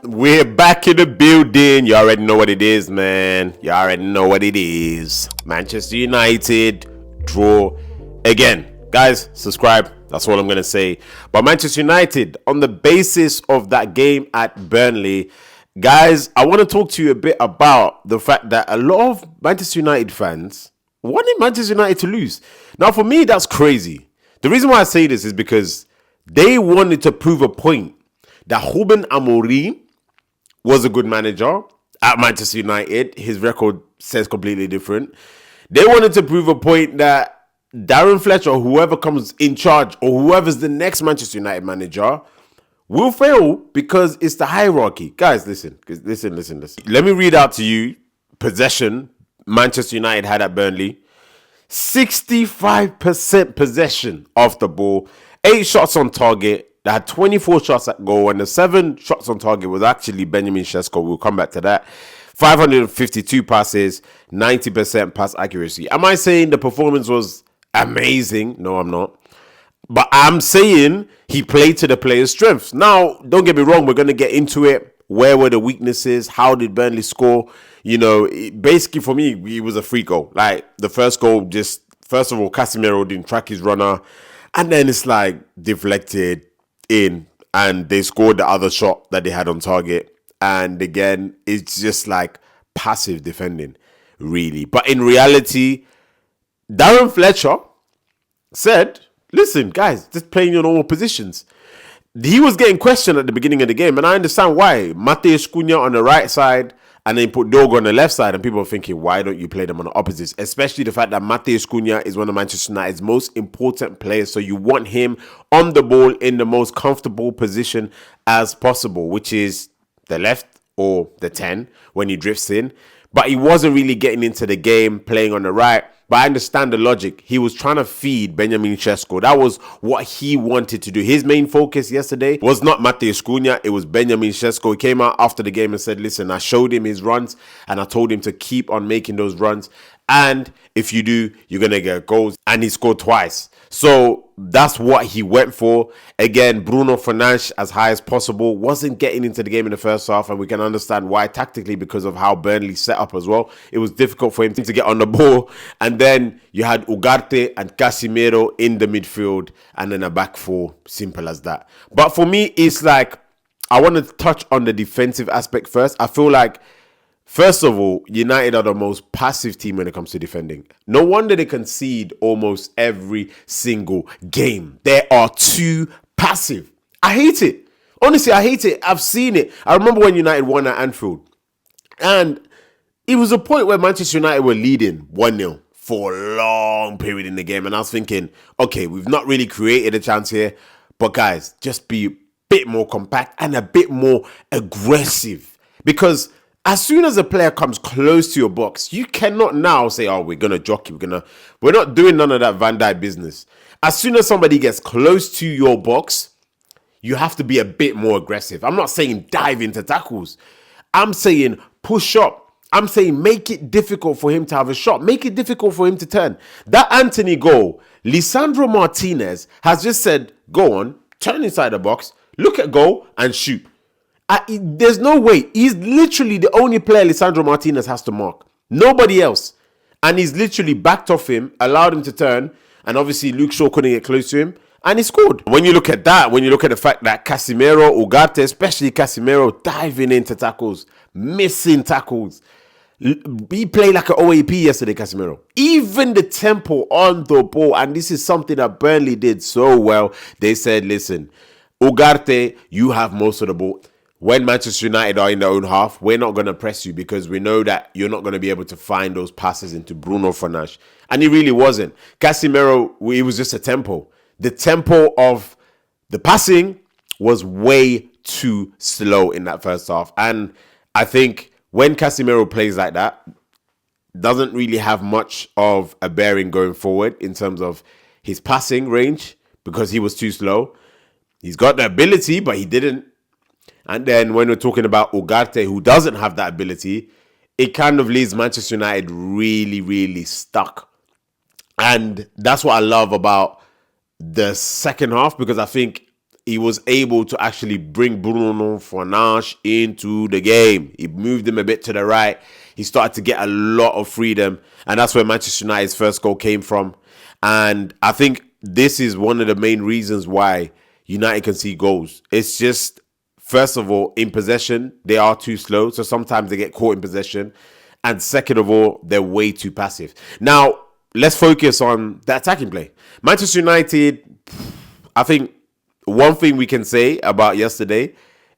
We're back in the building. You already know what it is, man. You already know what it is. Manchester United draw again. Guys, subscribe. That's all I'm going to say. But Manchester United, on the basis of that game at Burnley, guys, I want to talk to you a bit about the fact that a lot of Manchester United fans wanted Manchester United to lose. Now, for me, that's crazy. The reason why I say this is because they wanted to prove a point that Ruben Amorim was a good manager at Manchester United. His record says completely different. They wanted to prove a point that Darren Fletcher, or whoever comes in charge, or whoever's the next Manchester United manager, will fail because it's the hierarchy. Guys, listen. Let me read out to you possession Manchester United had at Burnley. 65% possession of the ball, 8 shots on target. They had 24 shots at goal, and the 7 shots on target was actually Benjamin Semenyo. We'll come back to that. 552 passes, 90% pass accuracy. Am I saying the performance was amazing? No, I'm not. But I'm saying he played to the players' strengths. Now, don't get me wrong, we're going to get into it. Where were the weaknesses? How did Burnley score? You know, basically for me, it was a free goal. Like, the first goal, just, first of all, Casemiro didn't track his runner. And then it's like deflected in, and they scored the other shot that they had on target. And again, it's just like passive defending, really. But in reality, Darren Fletcher said, listen, guys, just playing your normal positions. He was getting questioned at the beginning of the game, and I understand why. Mateus Cunha on the right side, and then put Dogo on the left side, and people are thinking, why don't you play them on the opposites? Especially the fact that Mateus Cunha is one of Manchester United's most important players, so you want him on the ball in the most comfortable position as possible, which is the left or the 10 when he drifts in. But he wasn't really getting into the game, playing on the right. But I understand the logic. He was trying to feed Benjamin Semenyo. That was what he wanted to do. His main focus yesterday was not Mateus Cunha. It was Benjamin Semenyo. He came out after the game and said, listen, I showed him his runs and I told him to keep on making those runs. And if you do, you're going to get goals. And he scored twice. So that's what he went for. Again, Bruno Fernandes, as high as possible, wasn't getting into the game in the first half. And we can understand why tactically, because of how Burnley set up as well. It was difficult for him to get on the ball. And then you had Ugarte and Casemiro in the midfield. And then a back four. Simple as that. But for me, it's like, I want to touch on the defensive aspect first. I feel like, first of all, United are the most passive team when it comes to defending. No wonder they concede almost every single game. They are too passive. I hate it. Honestly, I hate it. I've seen it. I remember when United won at Anfield. And it was a point where Manchester United were leading 1-0 for a long period in the game. And I was thinking, okay, we've not really created a chance here. But guys, just be a bit more compact and a bit more aggressive. Because as soon as a player comes close to your box, you cannot now say, oh, we're going to jockey. We're not doing none of that Van Dijk business. As soon as somebody gets close to your box, you have to be a bit more aggressive. I'm not saying dive into tackles. I'm saying push up. I'm saying make it difficult for him to have a shot. Make it difficult for him to turn. That Anthony goal, Lisandro Martinez has just said, go on, turn inside the box, look at goal and shoot. There's no way. He's literally the only player Lisandro Martinez has to mark. Nobody else. And he's literally backed off him, allowed him to turn. And obviously Luke Shaw couldn't get close to him. And he scored. When you look at that, when you look at the fact that Casemiro, Ugarte, especially Casemiro, diving into tackles, missing tackles. He played like an OAP yesterday, Casemiro. Even the tempo on the ball. And this is something that Burnley did so well. They said, listen, Ugarte, you have most of the ball. When Manchester United are in their own half, we're not going to press you because we know that you're not going to be able to find those passes into Bruno Fernandes. And he really wasn't. Casemiro, it was just a tempo. The tempo of the passing was way too slow in that first half. And I think when Casemiro plays like that, doesn't really have much of a bearing going forward in terms of his passing range because he was too slow. He's got the ability, but he didn't. And then when we're talking about Ugarte, who doesn't have that ability, it kind of leaves Manchester United really, really stuck. And that's what I love about the second half, because I think he was able to actually bring Bruno Fernandes into the game. He moved him a bit to the right. He started to get a lot of freedom. And that's where Manchester United's first goal came from. And I think this is one of the main reasons why United can see goals. It's just, first of all, in possession, they are too slow. So sometimes they get caught in possession. And second of all, they're way too passive. Now, let's focus on the attacking play. Manchester United, I think one thing we can say about yesterday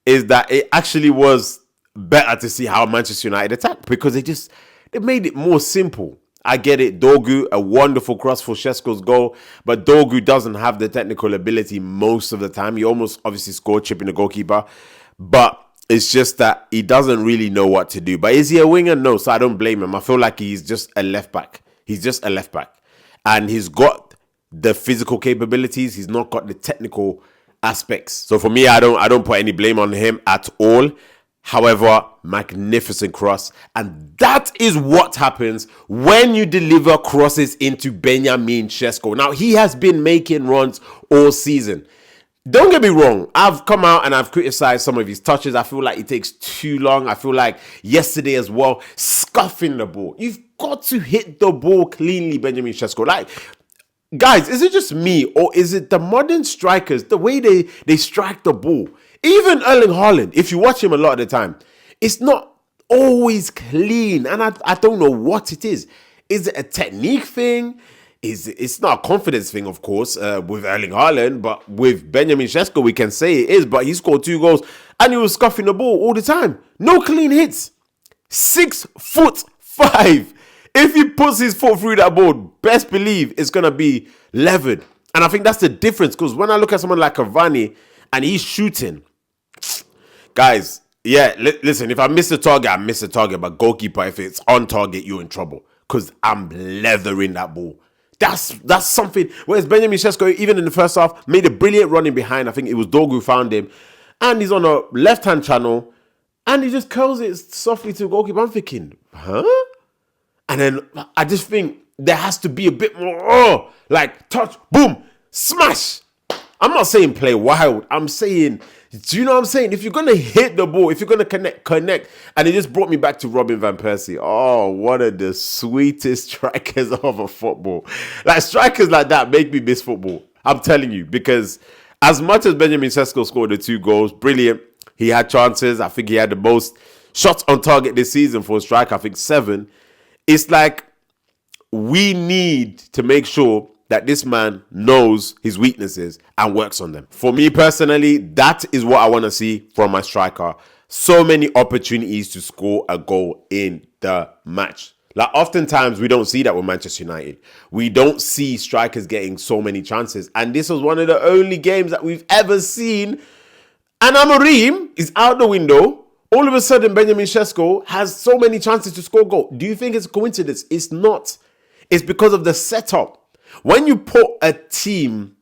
is that it actually was better to see how Manchester United attacked because they made it more simple. I get it. Dorgu, a wonderful cross for Šeško's goal, but Dorgu doesn't have the technical ability most of the time. He almost obviously scored, chipping the goalkeeper, but it's just that he doesn't really know what to do. But is he a winger? No, so I don't blame him. I feel like he's just a left back. He's just a left back. And he's got the physical capabilities. He's not got the technical aspects. So for me, I don't put any blame on him at all. However, magnificent cross. And that is what happens when you deliver crosses into Benjamin Šeško. Now, he has been making runs all season. Don't get me wrong. I've come out and I've criticized some of his touches. I feel like it takes too long. I feel like yesterday as well, scuffing the ball. You've got to hit the ball cleanly, Benjamin Šeško. Like, guys, is it just me or is it the modern strikers, the way they strike the ball? Even Erling Haaland, if you watch him a lot of the time, it's not always clean. And I don't know what it is. Is it a technique thing? It's not a confidence thing, of course, with Erling Haaland, but with Benjamin Šeško, we can say it is. But he scored 2 goals and he was scuffing the ball all the time. No clean hits. 6'5". If he puts his foot through that ball, best believe it's going to be levered. And I think that's the difference, because when I look at someone like Cavani and he's shooting, guys, yeah, listen, if I miss the target, I miss the target. But goalkeeper, if it's on target, you're in trouble, because I'm leathering that ball. That's something. Whereas Benjamin Šeško, even in the first half, made a brilliant running behind. I think it was Dorgu who found him. And he's on a left-hand channel. And he just curls it softly to the goalkeeper. I'm thinking, huh? And then I just think there has to be a bit more, like touch, boom, smash. I'm not saying play wild. I'm saying, do you know what I'm saying? If you're going to hit the ball, if you're going to connect. And it just brought me back to Robin Van Persie. Oh, one of the sweetest strikers of a football. Like, strikers like that make me miss football. I'm telling you, because as much as Benjamin Šeško scored the 2 goals, brilliant. He had chances. I think he had the most shots on target this season for a striker. I think 7. It's like we need to make sure that this man knows his weaknesses and works on them. For me personally, that is what I want to see from my striker. So many opportunities to score a goal in the match. Like, oftentimes we don't see that with Manchester United. We don't see strikers getting so many chances. And this was one of the only games that we've ever seen. And Amorim is out the window. All of a sudden, Benjamin Šeško has so many chances to score a goal. Do you think it's a coincidence? It's not. It's because of the setup. When you put a team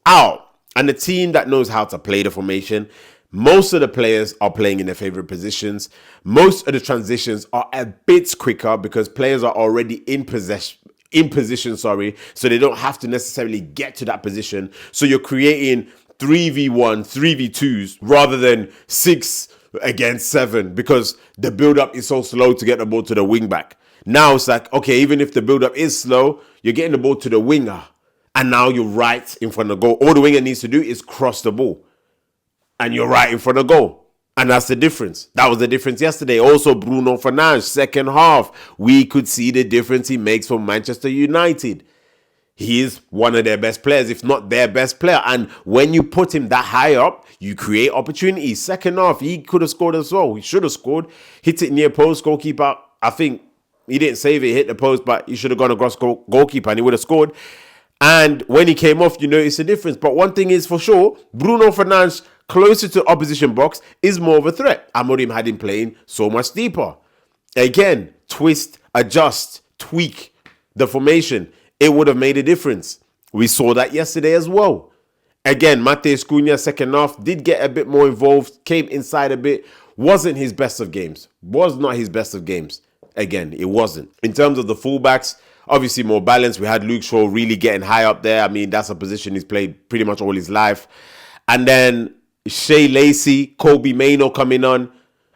out, and a team that knows how to play the formation, most of the players are playing in their favorite positions. Most of the transitions are a bit quicker because players are already in position, so they don't have to necessarily get to that position. So you're creating 3v1, 3v2s rather than 6 against 7 because the build-up is so slow to get the ball to the wing-back. Now it's like, okay, even if the build-up is slow, you're getting the ball to the winger. And now you're right in front of goal. All the winger needs to do is cross the ball. And you're right in front of goal. And that's the difference. That was the difference yesterday. Also, Bruno Fernandes, second half. We could see the difference he makes for Manchester United. He is one of their best players, if not their best player. And when you put him that high up, you create opportunities. Second half, he could have scored as well. He should have scored. Hit it near post. Goalkeeper, I think he didn't save it, hit the post, but he should have gone across goalkeeper and he would have scored. And when he came off, you notice the difference. But one thing is for sure, Bruno Fernandes, closer to opposition box, is more of a threat. Amorim had him playing so much deeper. Again, twist, adjust, tweak the formation. It would have made a difference. We saw that yesterday as well. Again, Matheus Cunha, second half, did get a bit more involved, came inside a bit. Wasn't his best of games. Was not his best of games. Again, it wasn't. In terms of the fullbacks, obviously more balanced. We had Luke Shaw really getting high up there. I mean, that's a position he's played pretty much all his life. and then Shea Lacey, Kobe Mano coming on.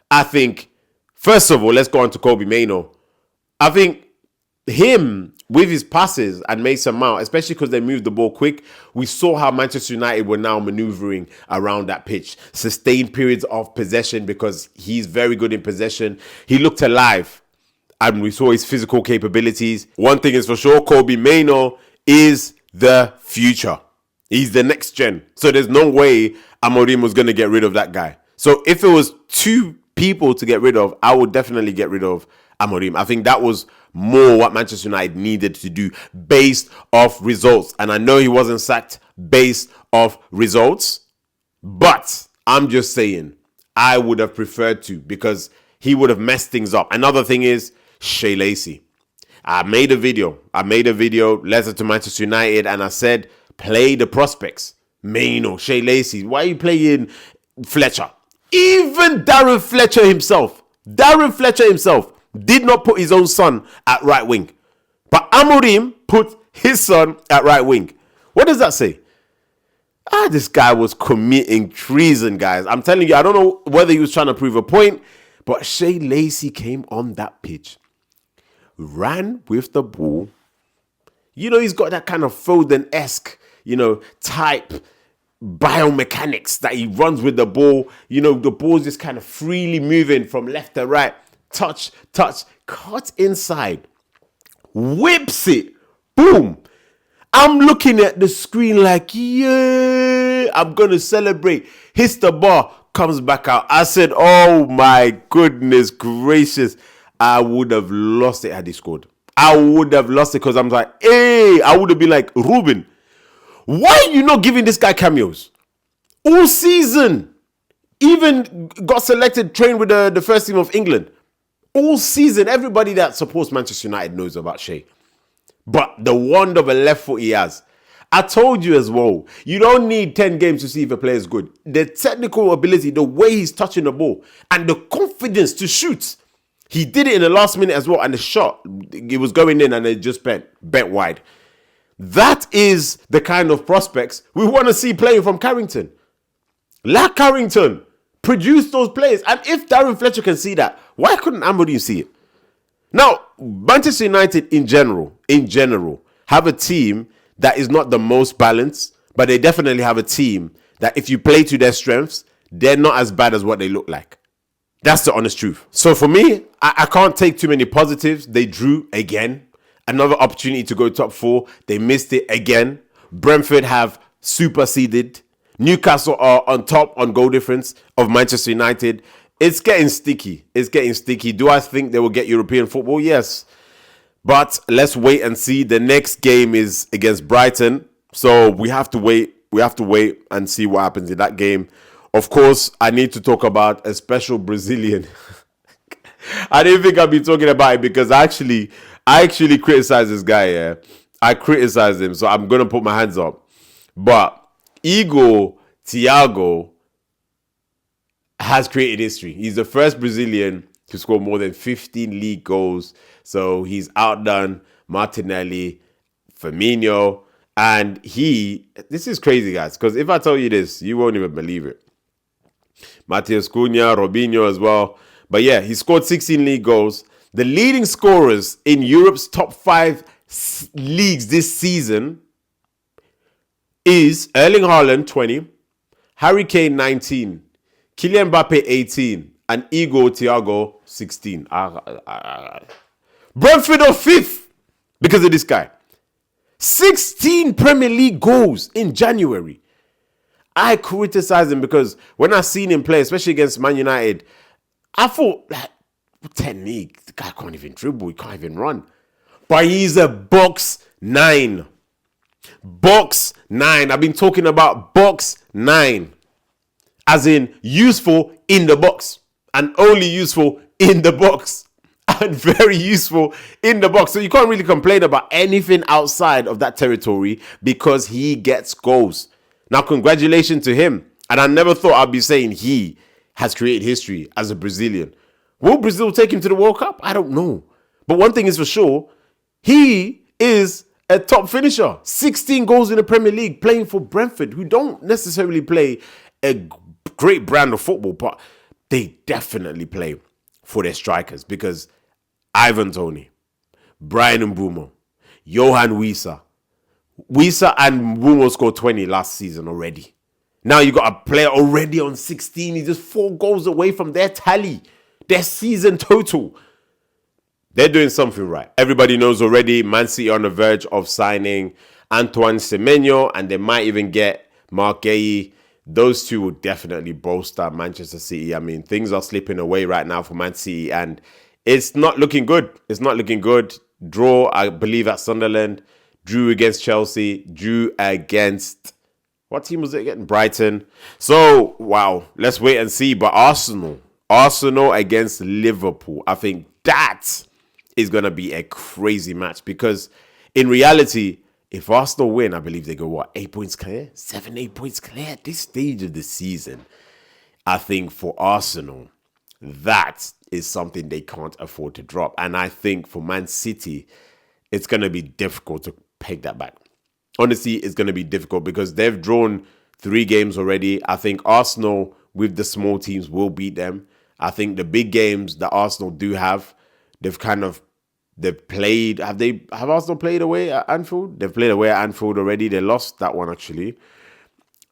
I think, first of all, let's go on to Kobe Mano. I think him with his passes and Mason Mount, especially because they moved the ball quick, we saw how Manchester United were now maneuvering around that pitch. Sustained periods of possession because he's very good in possession. He looked alive and we saw his physical capabilities. One thing is for sure, Kobe Mano is the future. He's the next gen. So there's no way Amorim was going to get rid of that guy. So if it was two people to get rid of, I would definitely get rid of Amorim. I think that was more what Manchester United needed to do based off results. And I know he wasn't sacked based off results, but I'm just saying I would have preferred to, because he would have messed things up. Another thing is Shea Lacey. I made a video, letter to Manchester United, and I said, play the prospects. Mano, Shea Lacey, why are you playing Fletcher? Even Darren Fletcher himself did not put his own son at right wing. But Amorim put his son at right wing. What does that say? This guy was committing treason, guys. I'm telling you, I don't know whether he was trying to prove a point, but Shea Lacey came on that pitch, ran with the ball. You know, he's got that kind of Foden-esque, type biomechanics that he runs with the ball. The ball's just kind of freely moving from left to right. Touch, cut inside, whips it, boom. I'm looking at the screen like, yeah, I'm going to celebrate. Hits the bar, comes back out. I said, oh my goodness gracious. I would have lost it had he scored. I would have lost it because I'm like, hey, I would have been like, Ruben, why are you not giving this guy cameos? All season. Even got selected, trained with the first team of England. All season, everybody that supports Manchester United knows about Shea. But the wand of a left foot he has. I told you as well, you don't need 10 games to see if a player is good. The technical ability, the way he's touching the ball, and the confidence to shoot. He did it in the last minute as well, and the shot, it was going in and it just bent wide. That is the kind of prospects we want to see playing from Carrington. Like Carrington, produce those players. And if Darren Fletcher can see that, why couldn't Amorim see it? Now, Manchester United in general, have a team that is not the most balanced, but they definitely have a team that if you play to their strengths, they're not as bad as what they look like. That's the honest truth. So for me, I can't take too many positives. They drew again. Another opportunity to go top 4. They missed it again. Brentford have superseded. Newcastle are on top on goal difference of Manchester United. It's getting sticky. Do I think they will get European football? Yes. But let's wait and see. The next game is against Brighton. So we have to wait. And see what happens in that game. Of course, I need to talk about a special Brazilian. I didn't think I'd be talking about it because I actually criticized this guy. Yeah, I criticized him. So I'm going to put my hands up. But Igor Thiago has created history. He's the first Brazilian to score more than 15 league goals. So he's outdone Martinelli, Semenyo, and this is crazy, guys, because if I tell you this, you won't even believe it. Matheus Cunha, Robinho as well. But yeah, he scored 16 league goals. The leading scorers in Europe's top 5 leagues this season is Erling Haaland, 20, Harry Kane, 19, Kylian Mbappe, 18, and Igor Thiago, 16. Brentford are 5th because of this guy. 16 Premier League goals in January. I criticized him because when I seen him play, especially against Man United, I thought, like, 10 league, the guy can't even dribble, he can't even run. But he's a box 9. Box 9. I've been talking about box 9. As in useful in the box. And only useful in the box. And very useful in the box. So you can't really complain about anything outside of that territory because he gets goals. Now, congratulations to him. And I never thought I'd be saying he has created history as a Brazilian. Will Brazil take him to the World Cup? I don't know. But one thing is for sure, he is a top finisher. 16 goals in the Premier League, playing for Brentford, who don't necessarily play a great brand of football, but they definitely play for their strikers, because Ivan Toney, Brian Mbeumo, Johan Wissa and Mbeumo scored 20 last season already. Now you got a player already on 16. He's just 4 goals away from their tally, their season total. They're doing something right. Everybody knows already, Man City on the verge of signing Antoine Semenyo, and they might even get Mark Guehi. Those two will definitely bolster Manchester City. I mean, things are slipping away right now for Man City, and it's not looking good. It's not looking good. Draw, I believe, at Sunderland. Drew against Chelsea. Drew against... what team was it again? Brighton. So, wow. Let's wait and see. But Arsenal against Liverpool. I think that is going to be a crazy match, because in reality, if Arsenal win, I believe they go, 8 points clear? 8 points clear at this stage of the season. I think for Arsenal, that is something they can't afford to drop. And I think for Man City, it's going to be difficult to peg that back. Honestly, it's going to be difficult because they've drawn 3 games already. I think Arsenal, with the small teams, will beat them. I think the big games that Arsenal do have, they've played. Have Arsenal played away at Anfield? They've played away at Anfield already. They lost that one, actually.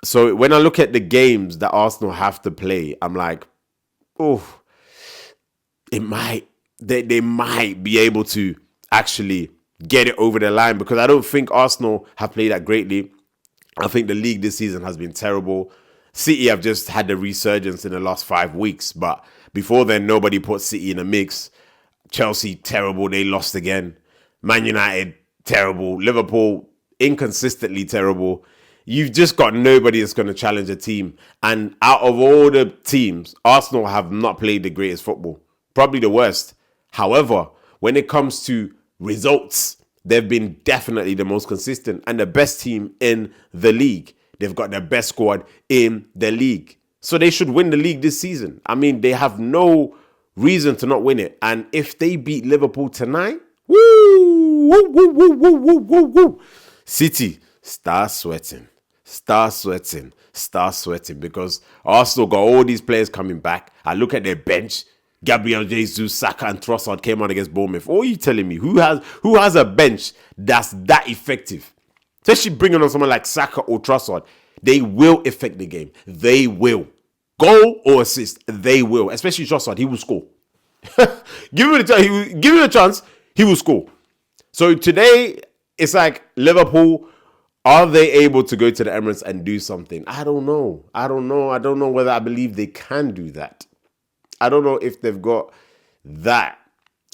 So when I look at the games that Arsenal have to play, I'm like, oh, they might be able to actually get it over the line, because I don't think Arsenal have played that greatly. I think the league this season has been terrible. City have just had the resurgence in the last 5 weeks, but before then, nobody put City in a mix. Chelsea, terrible. They lost again. Man United, terrible. Liverpool, inconsistently terrible. You've just got nobody that's going to challenge a team. And out of all the teams, Arsenal have not played the greatest football. Probably the worst. However, when it comes to results, they've been definitely the most consistent and the best team in the league. They've got their best squad in the league. So they should win the league this season. I mean, they have no reason to not win it. And if they beat Liverpool tonight, City, start sweating, because Arsenal got all these players coming back. I look at their bench. Gabriel Jesus, Saka and Trossard came on against Bournemouth. What are you telling me? Who has a bench that's that effective? Especially bringing on someone like Saka or Trossard. They will affect the game. They will. Goal or assist, they will. Especially Trossard, he will score. Give him a chance, he will score. So today, it's like Liverpool, are they able to go to the Emirates and do something? I don't know. I don't know whether I believe they can do that. I don't know if they've got that,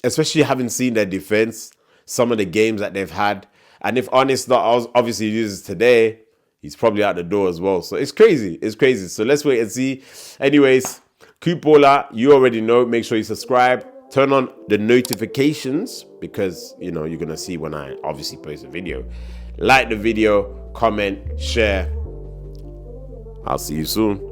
especially having seen their defense, some of the games that they've had. And if Honest not obviously uses today, he's probably out the door as well. So it's crazy. It's crazy. So let's wait and see. Anyways, Cupola, you already know. Make sure you subscribe. Turn on the notifications, because, you're going to see when I obviously post a video. Like the video, comment, share. I'll see you soon.